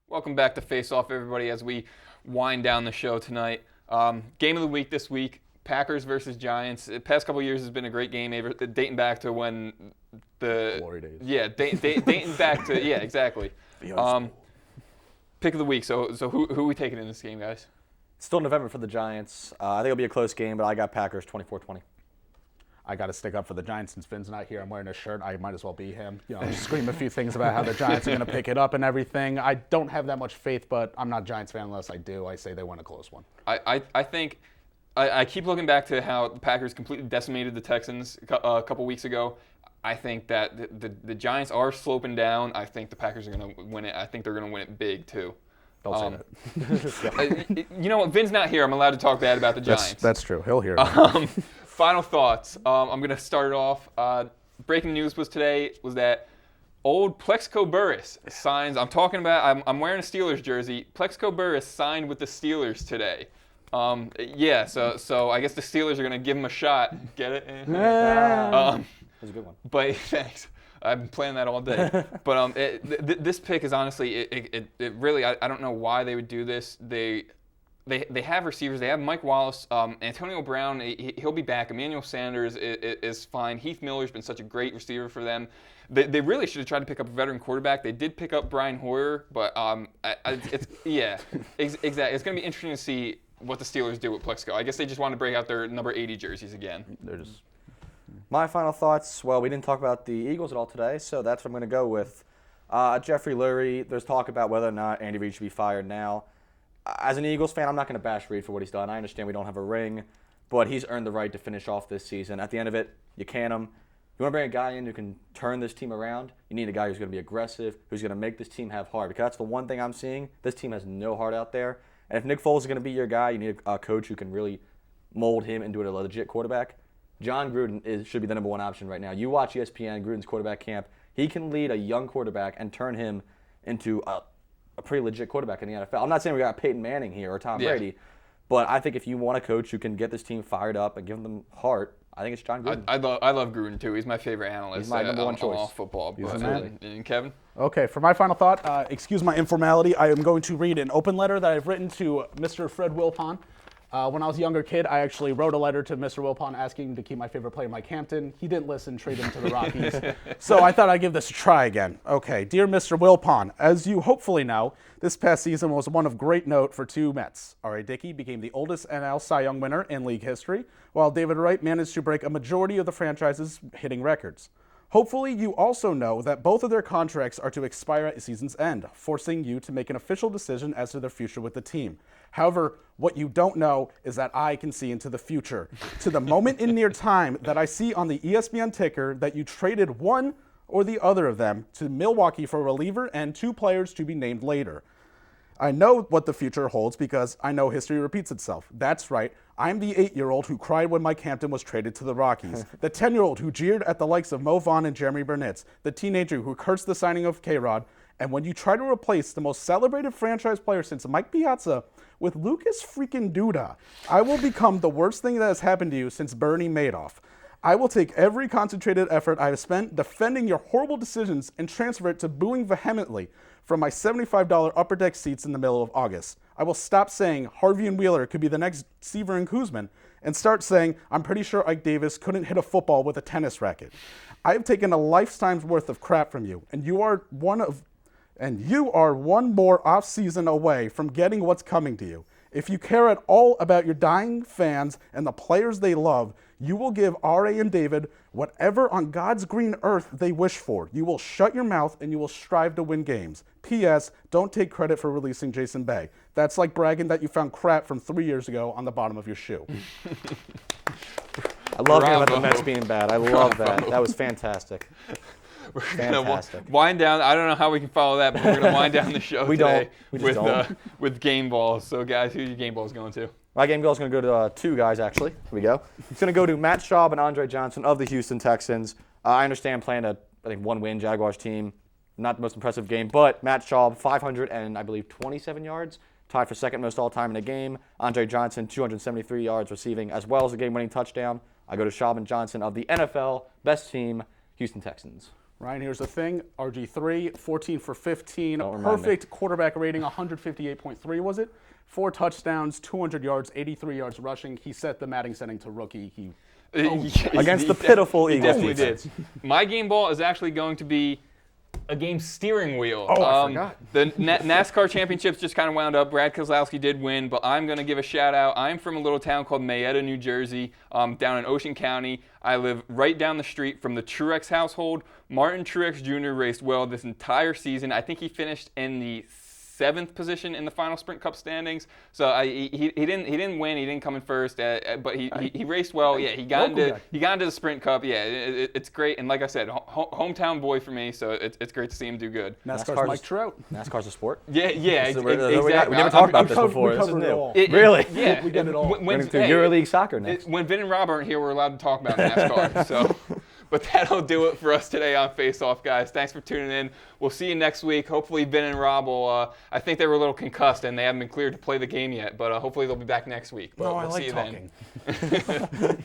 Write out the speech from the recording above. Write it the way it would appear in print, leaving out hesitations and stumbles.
Welcome back to Face Off, everybody, as we wind down the show tonight. Game of the week this week, Packers versus Giants. The past couple of years has been a great game, dating back to when the glory days. Yeah, dating back to exactly. Pick of the week. So who are we taking in this game, guys? Still November for the Giants. I think it'll be a close game, but I got Packers 24-20. I got to stick up for the Giants since Finn's not here. I'm wearing a shirt. I might as well be him. Just scream a few things about how the Giants are going to pick it up and everything. I don't have that much faith, but I'm not a Giants fan unless I do. I say they win a close one. I think I keep looking back to how the Packers completely decimated the Texans a couple weeks ago. I think that the Giants are sloping down. I think the Packers are going to win it. I think they're going to win it big, too. Don't say that. You know what? Vin's not here. I'm allowed to talk bad about the Giants. That's true. He'll hear it. Final thoughts. I'm going to start it off. Breaking news was that old Plexico Burress signs. I'm wearing a Steelers jersey. Plexico Burress signed with the Steelers today. So I guess the Steelers are going to give him a shot. Get it? That was a good one. But thanks. I've been playing that all day. But this pick is honestly, it really, I don't know why they would do this. They have receivers. They have Mike Wallace, Antonio Brown. He'll be back. Emmanuel Sanders is fine. Heath Miller's been such a great receiver for them. They really should have tried to pick up a veteran quarterback. They did pick up Brian Hoyer, but exactly. It's going to be interesting to see what the Steelers do with Plexico. I guess they just want to break out their number 80 jerseys again. They're just. My final thoughts. Well, we didn't talk about the Eagles at all today, so that's what I'm going to go with. Jeffrey Lurie. There's talk about whether or not Andy Reid should be fired now. As an Eagles fan, I'm not going to bash Reid for what he's done. I understand we don't have a ring, but he's earned the right to finish off this season. At the end of it, you can him. You want to bring a guy in who can turn this team around, you need a guy who's going to be aggressive, who's going to make this team have heart, because that's the one thing I'm seeing. This team has no heart out there. And if Nick Foles is going to be your guy, you need a coach who can really mold him into a legit quarterback. John Gruden should be the number one option right now. You watch ESPN, Gruden's quarterback camp. He can lead a young quarterback and turn him into a pretty legit quarterback in the NFL. I'm not saying we got Peyton Manning here or Tom Brady, but I think if you want a coach who can get this team fired up and give them heart, I think it's John Gruden. I love Gruden, too. He's my favorite analyst. He's my number one choice. All football. And Kevin? Okay, for my final thought, excuse my informality, I am going to read an open letter that I've written to Mr. Fred Wilpon. When I was a younger kid, I actually wrote a letter to Mr. Wilpon asking to keep my favorite player, Mike Hampton. He didn't listen, traded him to the Rockies. So I thought I'd give this a try again. Okay, dear Mr. Wilpon, as you hopefully know, this past season was one of great note for two Mets. R.A. Dickey became the oldest NL Cy Young winner in league history, while David Wright managed to break a majority of the franchise's hitting records. Hopefully, you also know that both of their contracts are to expire at season's end, forcing you to make an official decision as to their future with the team. However, what you don't know is that I can see into the future, to the moment in near time that I see on the ESPN ticker that you traded one or the other of them to Milwaukee for a reliever and two players to be named later. I know what the future holds because I know history repeats itself. That's right, I'm the 8-year-old who cried when Mike Hampton was traded to the Rockies, the 10-year-old who jeered at the likes of Mo Vaughn and Jeremy Burnitz, the teenager who cursed the signing of K-Rod, and when you try to replace the most celebrated franchise player since Mike Piazza with Lucas freaking Duda, I will become the worst thing that has happened to you since Bernie Madoff. I will take every concentrated effort I have spent defending your horrible decisions and transfer it to booing vehemently from my $75 upper deck seats in the middle of August. I will stop saying Harvey and Wheeler could be the next Seaver and Kuzman and start saying I'm pretty sure Ike Davis couldn't hit a football with a tennis racket. I have taken a lifetime's worth of crap from you, and you are one more off-season away from getting what's coming to you. If you care at all about your dying fans and the players they love, you will give R.A. and David whatever on God's green earth they wish for. You will shut your mouth and you will strive to win games. P.S. Don't take credit for releasing Jason Bay. That's like bragging that you found crap from 3 years ago on the bottom of your shoe. I love hearing about the Mets being bad. I love that. That was fantastic. We're going to wind down. I don't know how we can follow that, but we're going to wind down the show today with game balls. So, guys, who are your game balls going to? My game ball is going to go to two guys, actually. Here we go. It's going to go to Matt Schaub and Andre Johnson of the Houston Texans. I understand playing a, one-win Jaguars team. Not the most impressive game, but Matt Schaub, 500 and, I believe, 27 yards. Tied for second most all-time in a game. Andre Johnson, 273 yards receiving, as well as a game-winning touchdown. I go to Schaub and Johnson of the NFL best team, Houston Texans. Ryan, here's the thing. RG3, 14 for 15. Don't remind me. Perfect quarterback rating, 158.3 was it? 4 touchdowns, 200 yards, 83 yards rushing. He set the Madden setting to rookie. Against the pitiful Eagles Definitely defense. did. My game ball is actually going to be a game steering wheel. Oh, I forgot. The NASCAR championships just kind of wound up. Brad Keselowski did win, but I'm going to give a shout out. I'm from a little town called Mayetta, New Jersey, down in Ocean County. I live right down the street from the Truex household. Martin Truex Jr. raced well this entire season. I think he finished in the 7th position in the final Sprint Cup standings. So he didn't win. He didn't come in first, but he raced well. Yeah, he got into the Sprint Cup. Yeah, it's great. And like I said, hometown boy for me. So it's great to see him do good. NASCAR's Mike Trout. NASCAR's a sport. Yeah, exactly. We never talked about this before. This is new. Really? Yeah, We get it all. We're going to do EuroLeague soccer next. When Vin and Rob aren't here, we're allowed to talk about NASCAR. So. But that'll do it for us today on Face Off, guys. Thanks for tuning in. We'll see you next week. Hopefully, Ben and Rob will. I think they were a little concussed and they haven't been cleared to play the game yet. But hopefully, they'll be back next week. But No, we'll I like see you talking. then.